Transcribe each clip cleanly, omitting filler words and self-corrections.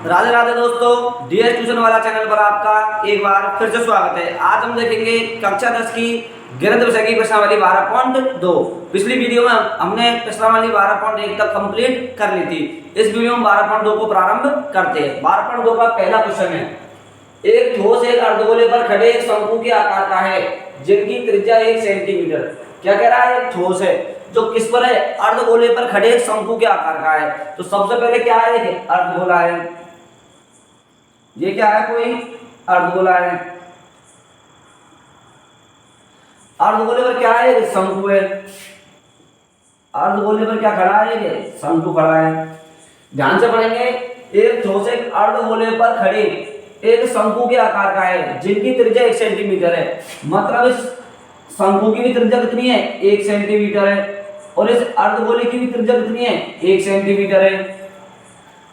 राधे राधे दोस्तों, DS tuition वाला channel पर आपका एक बार फिर से स्वागत है। आज हम देखेंगे कक्षा 10 की गणित विषय की प्रश्नावली 12.2। पिछली वीडियो में हमने प्रश्नावली 12.1 तक कंप्लीट कर ली थी। इस वीडियो में 12.2 को प्रारंभ करते हैं। 12.2 का पहला क्वेश्चन है, एक ठोस एक अर्धगोले पर खड़े एक शंकु के आकार का है जिनकी त्रिज्या 1 सेंटीमीटर। क्या कह रहा है? एक ठोस है जो किस पर है? अर्धगोले पर खड़े एक शंकु के आकार का है। तो सबसे पहले क्या है? एक अर्धगोला है। ये क्या है? कोई अर्धगोला है। अर्धगोले पर क्या है? एक शंकु है। अर्धगोले पर क्या खड़ा है? एक शंकु खड़ा है। ध्यान से पढ़ेंगे। एक ठोस एक अर्धगोले पर खड़े एक शंकु के आकार का है जिनकी त्रिज्या 1 सेंटीमीटर है। मतलब इस शंकु की भी त्रिज्या कितनी है? 1 सेंटीमीटर है। और इस अर्धगोले की भी त्रिज्या कितनी है? 1 सेंटीमीटर है।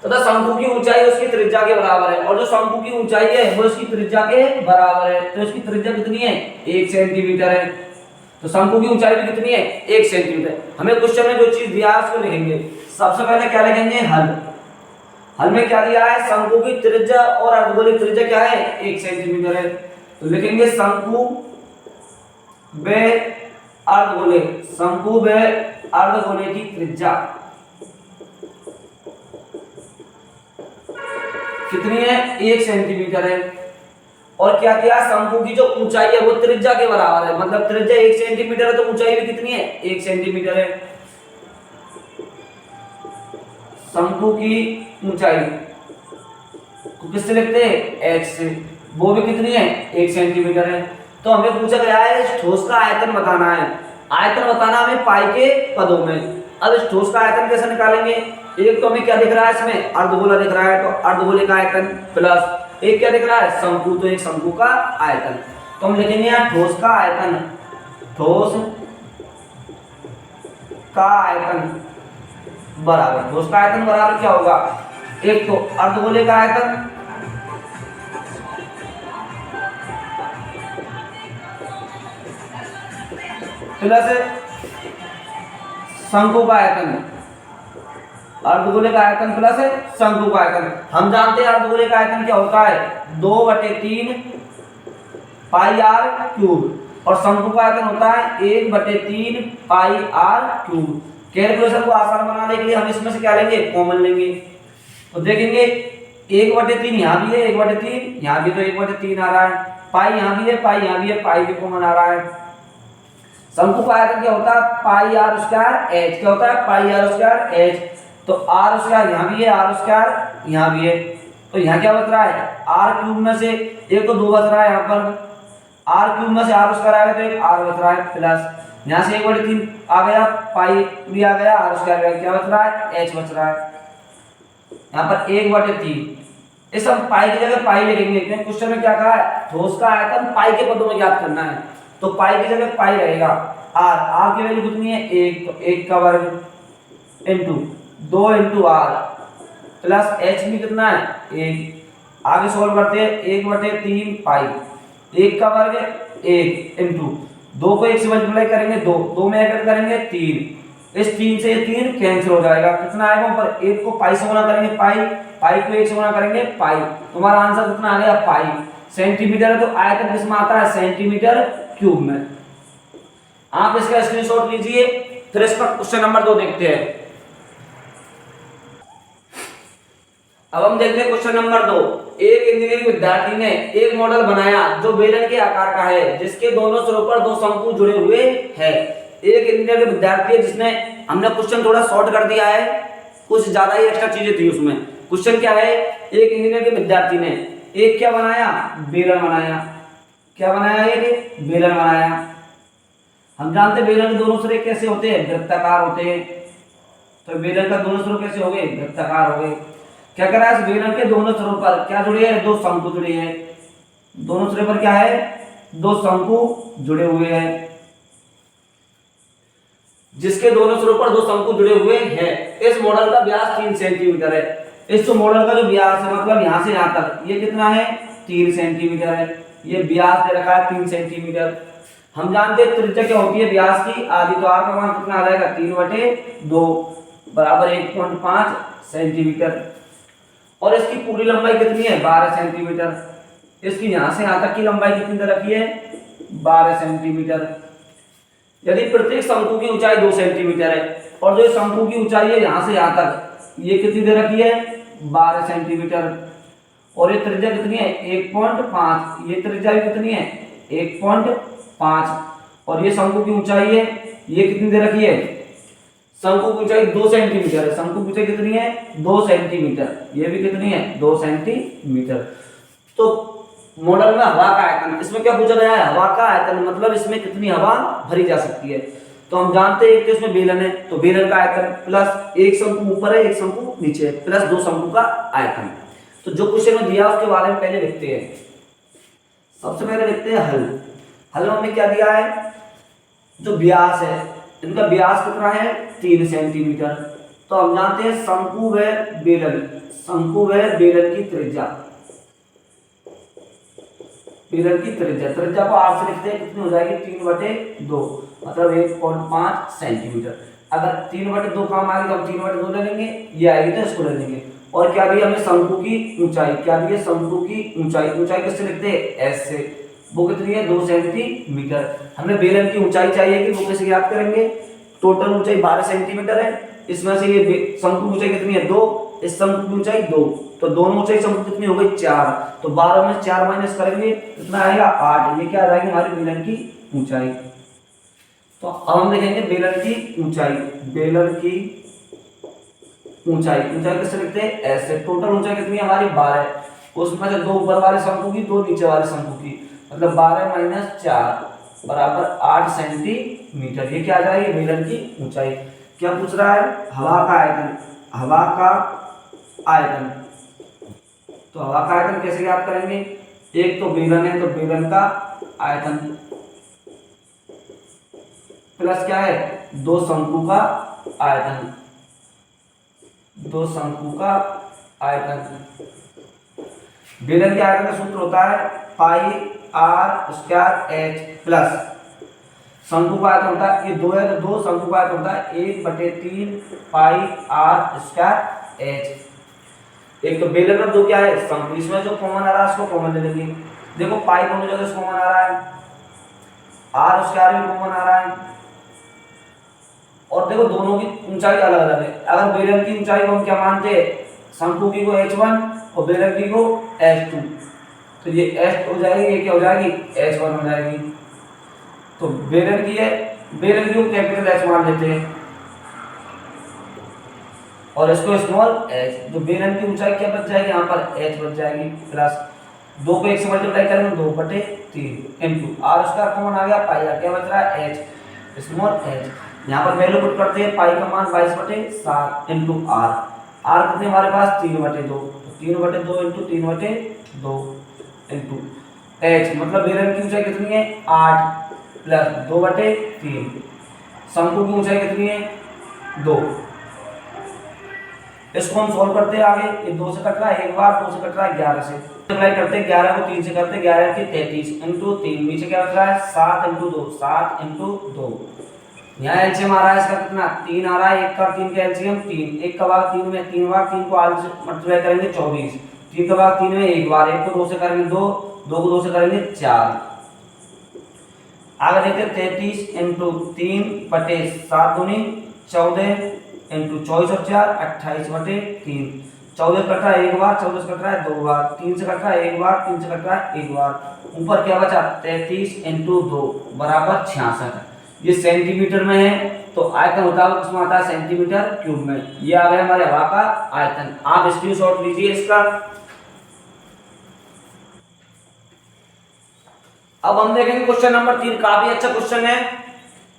तथा शंकु की ऊंचाई उसकी त्रिज्या के बराबर है। और जो शंकु की ऊंचाई है वो उसकी त्रिज्या के बराबर है। तो इसकी त्रिज्या कितनी है? 1 सेंटीमीटर है। तो शंकु की ऊंचाई भी कितनी है? 1 सेंटीमीटर। हमें क्वेश्चन में जो चीज दिया है उसको लिखेंगे। सबसे पहले क्या लिखेंगे? हल। हल में क्या दिया है? शंकु की त्रिज्या और अर्धगोले की त्रिज्या क्या है? 1 सेंटीमीटर है। तो लिखेंगे शंकु व अर्धगोले। शंकु व अर्धगोले की त्रिज्या कितनी है? 1 सेंटीमीटर है। और क्या किया? शंकु की जो ऊंचाई है वो त्रिज्या के बराबर है। मतलब त्रिज्या 1 सेंटीमीटर है तो ऊंचाई भी कितनी है? 1 सेंटीमीटर है। शंकु की ऊंचाई को किससे लिखते हैं? h से। वो भी कितनी है? 1 सेंटीमीटर है। तो हमें पूछा गया है इस ठोस का आयतन बताना है। आयतन बताना हमें पाई के पदों में। अब इस ठोस का आयतन कैसे निकालेंगे? एक तो हमें क्या दिख रहा है? इसमें अर्धगोला दिख रहा है तो अर्धगोले का आयतन प्लस एक क्या दिख रहा है? शंकु। तो एक शंकु का आयतन। तो हम लिखेंगे यहाँ ठोस का आयतन। ठोस का आयतन बराबर, ठोस का आयतन बराबर क्या होगा? एक तो अर्धगोले का आयतन प्लस शंकु का आयतन। अर्धगोले का आयतन प्लस शंकु का आयतन। हम जानते हैं अर्धगोले का आयतन क्या होता है? 2/3 पाई आर क्यूब। और शंकु का आयतन होता है 1/3 पाई आर क्यूब। कैलकुलेशन को आसान बनाने के लिए हम इसमें से क्या लेंगे? कॉमन लेंगे। तो देखेंगे 1/3 यहाँ भी है, 1/3 यहाँ भी, तो 1/3 आ रहा है। पाई यहाँ भी है, पाई यहाँ भी है, पाई भी कॉमन आ रहा है। शंकु का आयतन क्या होता है? Pi r square H. क्या होता है? Pi r square H. तो आर स्क्वायर यहाँ भी है, आर स्क्वायर यहाँ भी है। तो यहाँ क्या बच रहा है? आर क्यूब में से एक तो 2 बच रहा है। यहाँ पर आर क्यूब में से आर स्क्वायर आएगा तो एक आर बच रहा है प्लस यहाँ से 1/3 आ गया, पाई भी आ गया, आर स्क्वायर आ गया। क्या बच रहा है? एच बच रहा है। यहाँ पर 1/3 इस हम पाई की जगह पाई लिखेंगे क्योंकि क्वेश्चन में क्या कहा है? ठोस का आयतन पाई के पदों में ज्ञात करना है। तो पाई की जगह पाई रहेगा। आर, आर की वैल्यू कितनी है? 1। तो 1 का वर्ग into 2 into R plus H भी कितना है? 1। आगे सोल्व करते हैं। 1/3 पाई, 1 का वर्ग 1 इनटू 2 को 1 से मल्टीप्लाई करेंगे 2, 2 में ऐड करेंगे 3। इस 3 से 3 कैंसिल हो जाएगा। कितना आएगा ऊपर? 1 को पाई से गुणा करेंगे पाई, पाई को 1 से गुणा करेंगे पाई। तुम्हारा आंसर कितना आ गया? पाई। सेंटीमीटर है तो आयतन किसमें आता है? सेंटीमीटर क्यूब में। आप इसका स्क्रीनशॉट लीजिए। फिर इसका क्वेश्चन नंबर 2 देखते हैं। अब हम देखते हैं क्वेश्चन नंबर 2। एक इंजीनियरिंग विद्यार्थी ने एक मॉडल बनाया जो बेलन के आकार का है जिसके दोनों सिरों पर 2 शंकु जुड़े हुए हैं। एक इंजीनियर के विद्यार्थी है जिसने, हमने क्वेश्चन थोड़ा शॉर्ट कर दिया है, कुछ ज्यादा ही एक्स्ट्रा चीजें थी उसमें। क्वेश्चन क्या है? एक इंजीनियर के विद्यार्थी ने एक क्या बनाया? बेलन बनाया। क्या बनाया? एक बेलन बनाया। हम जानते हैं बेलन के दोनों सिरे कैसे होते हैं? वृत्ताकार होते हैं। तो बेलन का दोनों सिरे कैसे हो गए? वृत्ताकार हो गए। क्या कर रहा है? इस बेलन के दोनों सिरों पर क्या जुड़े हैं? 2 शंकु जुड़े हैं। दोनों सिरे पर क्या है? 2 शंकु जुड़े हुए हैं। जिसके दोनों सिरों पर 2 शंकु जुड़े हुए हैं। इस मॉडल का व्यास 3 सेंटीमीटर है। इस मॉडल का जो व्यास है, मतलब यहां से यहां तक, ये कितना है? 3 सेंटीमीटर है। ये व्यास दे रखा है 3 सेंटीमीटर। हम जानते हैं त्रिज्या क्या होती है व्यास की? आधी। तो आर का मान कितना आ जाएगा? 3/2 बराबर 1.5 सेंटीमीटर। और इसकी पूरी लंबाई कितनी है 12 सेंटीमीटर। इसकी यहां से यहां तक की लंबाई कितनी दे रखी है 12 सेंटीमीटर। यदि प्रत्येक शंकु की ऊंचाई 2 सेंटीमीटर है और जो शंकु की ऊंचाई है यहां से यहां तक ये कितनी दे रखी है 12 सेंटीमीटर और ये त्रिज्या कितनी है 1.5, ये त्रिज्या भी कितनी है 1.5 और ये शंकु की ऊंचाई है ये कितनी दे रखी है शंकु की ऊंचाई 2 सेंटीमीटर है। शंकु की ऊंचाई कितनी है 2 सेंटीमीटर, ये भी कितनी है 2 सेंटीमीटर। तो मॉडल में हवा का आयतन, इसमें क्या पूछा गया है हवा का आयतन, मतलब इसमें कितनी हवा भरी जा सकती है। तो हम जानते हैं कि इसमें बेलन है तो बेलन का आयतन प्लस एक शंकु ऊपर है एक शंकु नीचे है प्लस 2 शंकु का आयतन। तो जो क्वेश्चन में दिया उसके बारे में पहले लिखते हैं। सबसे पहले लिखते हैं हल। हल में हमने क्या दिया है जो व्यास है इनका व्यास कितना है 3 सेंटीमीटर। तो हम जानते हैं शंकु व बेलन, शंकु व बेलन की त्रिज्या, बेलन की त्रिज्या, त्रिज्या को r से लिखते हैं कितनी हो जाएगी 3/2 मतलब 1.5 सेंटीमीटर। अगर 3/2 काम आएगी तो हम 3/2 ले लेंगे, ये आएगी तो इसको ले लेंगे। और क्या दिया हमें शंकु की ऊंचाई, क्या दिया शंकु की ऊंचाई, ऊंचाई किससे लिखते हैं s से, वो कितनी है 2 सेंटीमीटर। हमें बेलन की ऊंचाई चाहिए कि वो कैसे ज्ञात करेंगे, टोटल ऊंचाई 12 सेंटीमीटर है, इसमें से ये शंकु की ऊंचाई कितनी है 2, इस शंकु की ऊंचाई 2, तो दोनों ऊंचाई शंकु कितनी हो गई 4, तो 12 में 4 माइनस करेंगे कितना आएगा 8, ये क्या आ जाएगी हमारी बेलन की ऊंचाई। तो अब हम देखेंगे बेलन की ऊंचाई, बेलन की ऊंचाई, ऊंचाई किससे लिखते हैं ऐसे, टोटल ऊंचाई कितनी है हमारी 12, उसमें से 2 ऊपर वाले शंकु की 2 नीचे वाले शंकु की, मतलब 12 - 4 बराबर 8 सेंटीमीटर, ये क्या आ जाएगी बेलन की ऊंचाई। क्या पूछ रहा है हवा का आयतन, हवा का आयतन। तो हवा का आयतन कैसे ज्ञात करेंगे, एक तो बेलन है तो बेलन का आयतन प्लस क्या है 2 शंकु का आयतन, 2 शंकु का आयतन। बेलन के आयतन का सूत्र होता है पाई r स्क्वायर h प्लस शंकु का आयतन होता है, ये 2 है तो 2, शंकु का आयतन होता है 1/3 पाई r स्क्वायर h। एक तो बेलन और 2 क्या है शंकु, इसमें जो कॉमन आ रहा है उसको कॉमन ले लेंगे। देखो पाई दोनों जगह से कॉमन आ रहा है, r स्क्वायर भी कॉमन आ रहा है, और देखो दोनों की ऊंचाई अलग अलग है। अगर बेलन की ऊंचाई को हम क्या मानते हैं शंकु की को h1 और बेलन की को h2, तो ये h हो जाएगी, ये क्या हो जाएगी h1 हो जाएगी। तो बेलन की है, बेलन की को कैपिटल h मान लेते हैं और इसको स्मॉल h, तो बेलन की ऊंचाई क्या बच जाएगी यहाँ पर h बच जाएगी प्लस 2 को 1 से मल्टीप्लाई करेंगे 2/3 इनटू r स्क्वायर कॉमन आ गया पाई r, क्या बच रहा है h स्मॉल h। यहाँ पर वैल्यू पुट करते हैं पाई का मान 22/7 इनटू r, r कितने हमारे पास 3/2, तो 3/2 इनटू 3/2 इनटू h, मतलब बेलन की ऊंचाई कितनी है 8 प्लस 2/3, शंकु की ऊंचाई कितनी है 2। इसको हम सॉल्व करते हैं आगे, ये 2 से कट रहा है एक बार, 2 से कट रहा है 11 से, मल्टीप्लाई करते हैं 11 को 3 से करते हैं 11 की 33 इनटू 3, नीचे क्या बच रहा है 7 इनटू 2, 7 इनटू 2। यहाँ एलसीएम आ रहा है इसका कितना 3 आ रहा है, 1 का 3 का एलसीएम 3, 1 का भाग 3 में 3 बार 3 को आगे से मल्टीप्लाई करेंगे 24, 3 का भाग 3 में 1 बार, 1 को 2 से करेंगे 2, 2 को 2 से करेंगे 4। आगे देखते 33 इनटू 3/7 दूनी 14 इनटू 24 और 4 28/3, 14 कट रहा है एक बार, 14 से कट रहा है 2 बार, 3 से कट रहा है 1 बार, 3 से कट रहा है 1 बार, ऊपर क्या बचा 33 इनटू 2 बराबर 66। ये सेंटीमीटर में है तो आयतन होता है किसमें आता है सेंटीमीटर क्यूब में। ये आ गया हमारे हवा का आयतन, आप स्क्रीनशॉट लीजिए इसका। अब हम देखेंगे क्वेश्चन नंबर 3, काफी अच्छा क्वेश्चन है।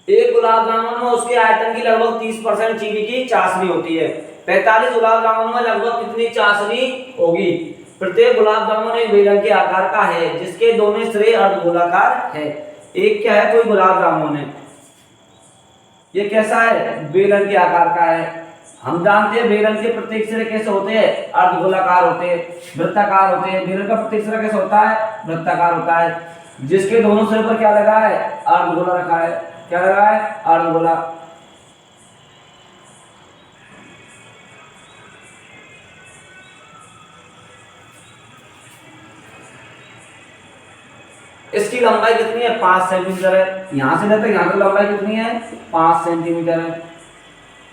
एक गुलाब जामुन में उसके आयतन की लगभग 30% चीनी की चाशनी होती है, 45 गुलाब जामुन में लगभग कितनी चाशनी होगी। प्रत्येक गुलाब जामुन एक बेलन के आकार का है जिसके दोनों सिरे अर्धगोलाकार है। एक क्या है कोई गुलाब जामुन है, ये कैसा है बेलन के आकार का है। हम जानते हैं बेलन के प्रत्येक सिरे कैसे होते हैं अर्धगोलाकार होते हैं, वृत्ताकार होते हैं। बेलन का प्रत्येक सिरा कैसा होता है वृत्ताकार होता है, जिसके दोनों सिरे पर क्या लगा है अर्धगोला रखा है, क्या लगा है अर्धगोला। इसकी लंबाई कितनी है 5 सेंटीमीटर है, यहाँ से लेते यहाँ की लंबाई कितनी है 5 सेंटीमीटर है,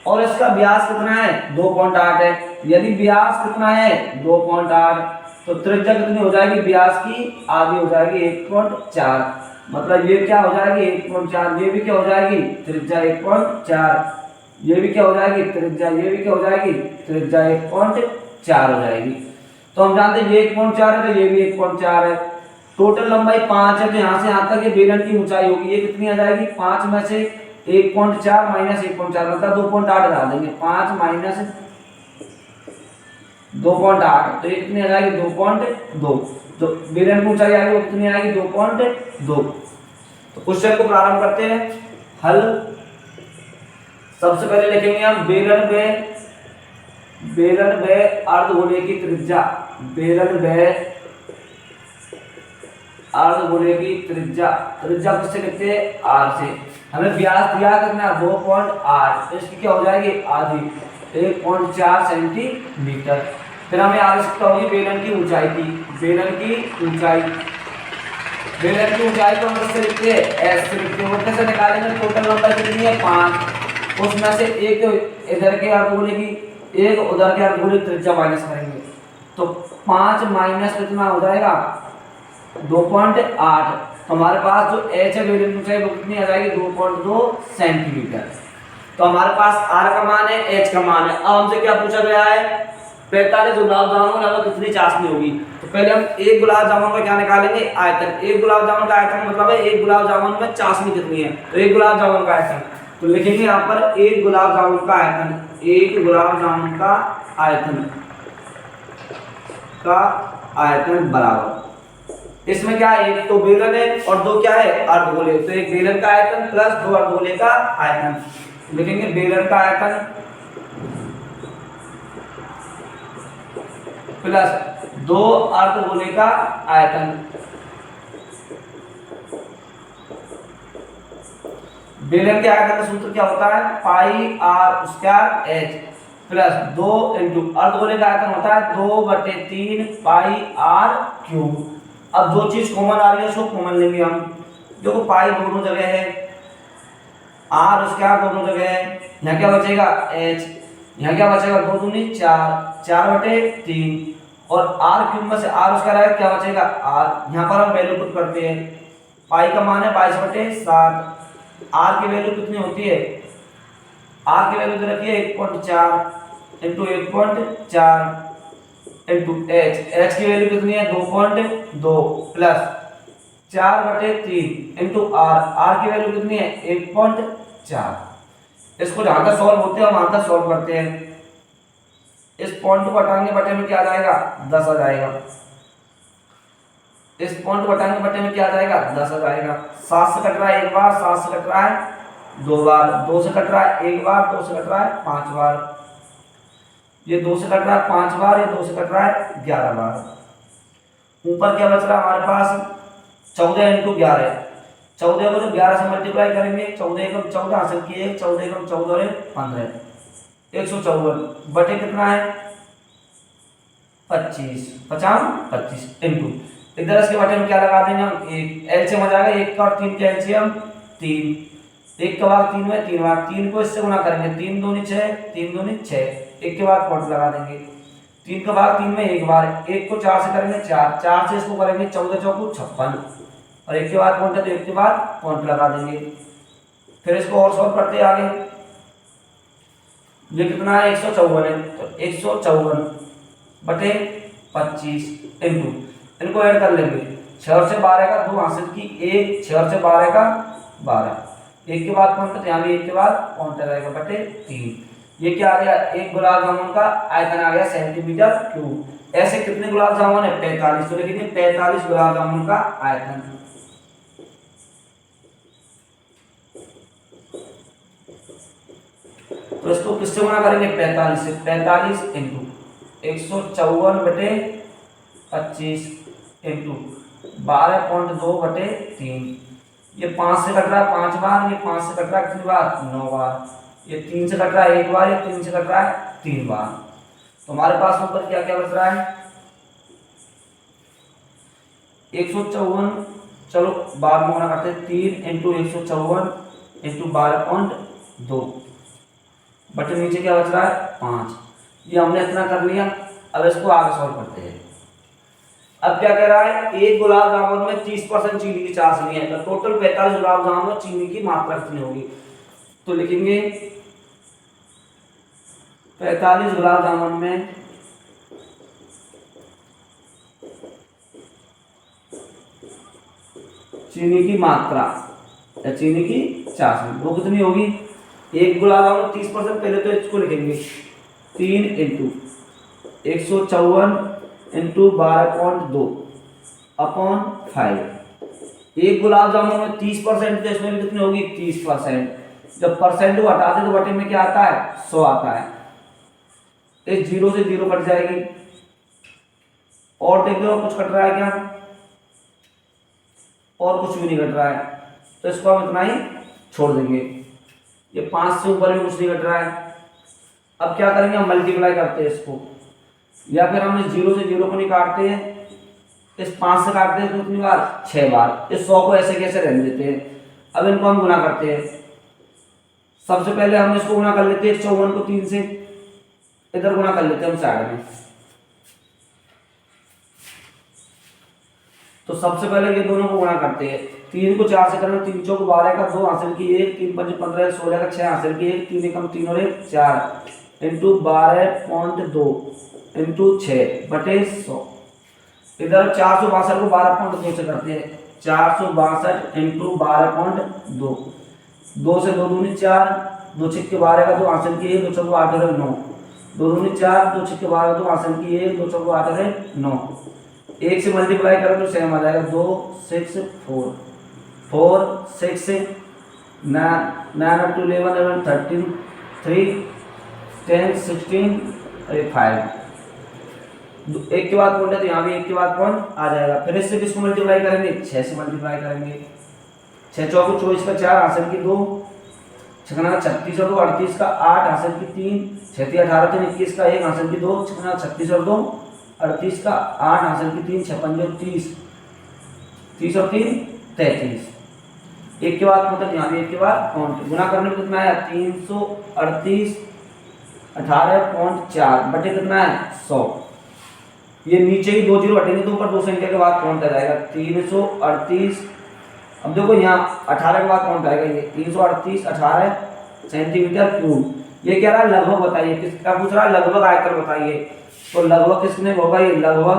और इसका व्यास कितना है 2.8 है। यदि व्यास कितना है 2.8 तो त्रिज्या कितनी हो जाएगी, व्यास की आधी हो जाएगी 1.4, मतलब ये क्या हो जाएगी 1.4, ये भी क्या हो जाएगी त्रिज्या 1.4, ये भी क्या हो जाएगी त्रिज्या, ये भी क्या हो जाएगी त्रिज्या 1.4 हो जाएगी। तो हम जानते हैं ये 1.4 है तो ये भी 1.4 है। टोटल लंबाई 5 है तो यहाँ से यहाँ तक ये बेलन की ऊंचाई होगी, ये कितनी आ जाएगी 5 में से 1.4 माइनस 1.4 मतलब 2.8 डाल देंगे, 5 माइनस 2.8 तो ये कितनी आ जाएगी 2.2, जो बेलन की ऊंचाई आएगी वो कितनी आएगी 2.2। तो क्वेश्चन को प्रारंभ करते हैं हल। सबसे पहले लिखेंगे हम बेलन में अर्धगोले की त्रिज्या, बेलन में अर्धगोले की त्रिज्या, त्रिज्या किससे लिखते हैं r से। हमें व्यास दिया कितना 2.8 तो इसकी क्या हो जाएगी आधी 1.4 सेंटीमीटर। फिर हमें आवश्यकता होगी बेलन की ऊंचाई की, बेलन की ऊंचाई, बेलन की ऊंचाई को हम इससे लिखते हैं s से लिखते हैं। वो कैसे निकालेंगे, टोटल लंबाई कितनी है 5, उसमें से एक इधर के अर्धगोले की एक उधर के अर्धगोले की त्रिज्या माइनस करेंगे तो 5 माइनस कितना हो जाएगा 2.8। तो हमारे पास जो h है बेलन की ऊंचाई वो कितनी आ जाएगी 2.2 सेंटीमीटर। तो हमारे पास r का मान है, h का मान है। अब हमसे क्या पूछा गया है 45 गुलाब जामुन अगर कितनी चाशनी होगी। तो पहले हम एक गुलाब जामुन का क्या निकालेंगे आयतन, एक गुलाब जामुन का आयतन मतलब है एक गुलाब जामुन में चाशनी कितनी है, तो एक गुलाब जामुन का आयतन तो लिखेंगे यहाँ पर एक गुलाब जामुन का आयतन, एक गुलाब जामुन का आयतन बराबर, इसमें क्या है एक तो बेलन है और दो क्या है अर्धगोले, तो एक बेलन का आयतन प्लस दो अर्धगोले का आयतन, लिखेंगे बेलन का आयतन प्लस दो अर्धगोले का आयतन। बेलन के आयतन का सूत्र क्या होता है pi r square h plus 2 into अर्धगोले का आयतन होता है 2/3 पाई आर क्यूब। अब जो चीज कॉमन आ रही है उसको कॉमन लेंगे हम, देखो पाई दोनों जगह है, आर स्क्वायर दोनों जगह है, यहाँ क्या बचेगा एच, यहाँ क्या बचेगा 2 दूनी 4, 4/3 और आर क्यूब में से आर स्क्वायर आएगा क्या बचेगा आर। यहाँ पर हम वैल्यू पुट करते हैं, पाई का मान है 22/7, आर की वैल्यू कितनी होती है, आर की वैल्यू तो रखिए 1.4 इंटू 1.4 इंटू एच, एच की वैल्यू कितनी है 2.2 प्लस 4/3 इंटू आर, आर की वैल्यू कितनी है 1.4। इसको जहां तक सॉल्व होते हैं हम वहां तक सॉल्व करते हैं। इस पॉइंट को हटाएंगे बटे में क्या आ जाएगा 10 आ जाएगा, इस पॉइंट को हटाएंगे बटे में क्या आ जाएगा 10 आ जाएगा। 7 से कट रहा है एक बार, 7 से कट रहा है 2 बार, 2 से कट रहा है एक बार, 2 से कट रहा है 5 बार, ये 2 से कट रहा है 5 बार, ये 2 से कट रहा है 11 बार। ऊपर क्या बच रहा है हमारे पास 14 इंटू 11, 14 को जब 11 से मल्टीप्लाई करेंगे 14 एकम 14 हासिल किए, 14 एकम 14 और 15 154 बटे कितना है 25, 25 इंटू इधर इसके बटे में क्या लगा देंगे हम एक, एलसीएम आ जाएगा 1 का और 3 का एलसीएम 3, 1 का भाग 3 में 3 बार, 3 को इससे गुना करेंगे 3 दूनी 6, 3 दूनी 6, 1 के बाद पॉइंट लगा देंगे, 3 का भाग 3 में एक बार, 1 को 4 से करेंगे 4, 4 से इसको करेंगे 14 चौको 56 और 1 के बाद पॉइंट है तो 1 के बाद पॉइंट लगा देंगे। फिर इसको और सॉल्व करते आगे, ये कितना है 154 है तो 154 बटे 25 इंटू इनको ऐड कर लेंगे, 6 और से 12 का 2 हासिल की 1, 6 और से 12 का 12, 1 के बाद पॉइंट तो यहाँ भी 1 के बाद पॉइंट रहेगा बटे 3। ये क्या आ गया एक गुलाब जामुन का आयतन आ गया सेंटीमीटर क्यूब। ऐसे कितने गुलाब जामुन है 45, तो लिखेंगे 45 गुलाब जामुन का आयतन। तो इसको किससे गुना करेंगे 45 से, 45 इंटू 154 बटे 25 इंटू 12.2/3, ये 5 से कट रहा है 5 बार, ये 5 से कट रहा है कितनी बार 9 बार, ये 3 से कट रहा है 1 बार, ये 3 से कट रहा है 3 बार। तो हमारे पास ऊपर क्या क्या बच रहा है 154 चलो बाद में गुना करते हैं। 3 इंटू 154 इंटू 12.2 बटे नीचे क्या बच रहा है 5। ये हमने इतना कर लिया। अब इसको आगे सॉल्व करते हैं। अब क्या कह रहा है, एक गुलाब जामुन में 30% चीनी की चाशनी है, तो टोटल 45 गुलाब जामुन में चीनी की मात्रा कितनी होगी। तो लिखेंगे 45 गुलाब जामुन में चीनी की मात्रा या चीनी की चाशनी वो कितनी होगी। एक गुलाब जामुन 30%, पहले तो इसको लिखेंगे 3 इंटू 154 इंटू 12.2 अपॉन 5। एक गुलाब जामुन में 30%, तो इसमें भी कितनी होगी 30%। जब परसेंट को हटा दे तो बटे में क्या आता है 100 आता है। इस 0 से 0 कट जाएगी। और देखते हो कुछ कट रहा है क्या, और कुछ भी नहीं घट रहा है, तो इसको हम इतना ही छोड़ देंगे। ये 5 से ऊपर भी कुछ नहीं घट रहा है। अब क्या करेंगे, हम मल्टीप्लाई करते हैं इसको, या फिर हम इस 0 से 0 को नहीं काटते हैं, इस 5 से काटते हैं तो कितनी बार 6 बार। इस 100 को ऐसे कैसे रहने देते हैं। अब इनको हम गुना करते हैं। सबसे पहले हम इसको गुना कर लेते हैं 154 को 3 से, इधर गुना कर लेते हैं हम साइड में। तो सबसे पहले ये दोनों को गुणा करते हैं। 3 को 4 से करना, 3 चौक 12 का 2 हासिल की 1, 3 5 15 16 का 6 हासिल की 1, 3 एकम 3 और 1 4 इंटू 12.2 इंटू 6 बटे 100। इधर 462 को 12.2 से करते हैं। 462 इंटू 12.2, 2 से 2 दूनी 4, 2 छिक्के 12 का 2 हासिल की 1, 2 चौक 8 और 9, 2 दूनी 4, 2 छिक्के 12 का 2 हासिल की 1, 2 चौक 8 और 9। 1 से मल्टीप्लाई करो तो सेम आ जाएगा। 2 6 4 4 6 9 9 up to 11 11 13 3 10 16 और 5। एक के बाद पॉइंट है तो यहाँ भी एक के बाद पॉइंट आ जाएगा। फिर इससे किसको मल्टीप्लाई करेंगे, 6 से मल्टीप्लाई करेंगे। 6 चौको 24 का 4 हासिल की 2, 6 36 और 2 38 का 8 हासिल की 3, 6 18 3 21 का 1 हासिल की 2, 36 और 2 38 का 8 हासिल की 3, 6 5 30, 30 और 3 33। एक के बाद मतलब यहाँ भी एक के बाद पॉइंट गुना करने में कितना आया 338 18.4 बटे कितना है 100। ये नीचे ही 2 जीरो हटेंगे तो ऊपर 2 संख्या के बाद पॉइंट आ जाएगा 338। अब देखो यहाँ 18 के बाद पॉइंट आएगा, ये 338 18 सेंटीमीटर क्यूब। ये क्या रहा है लगभग बताइए, किसका पूछ रहा है लगभग आयतन बताइए। तो लगभग किसने होगा, ये लगभग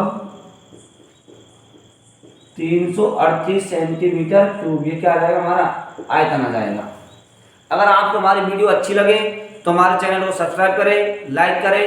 338 सेंटीमीटर क्यूब। ये क्या आ जाएगा हमारा आयतन आ जाएगा। अगर आपको हमारी वीडियो अच्छी लगे तो हमारे चैनल को सब्सक्राइब करें, लाइक करें।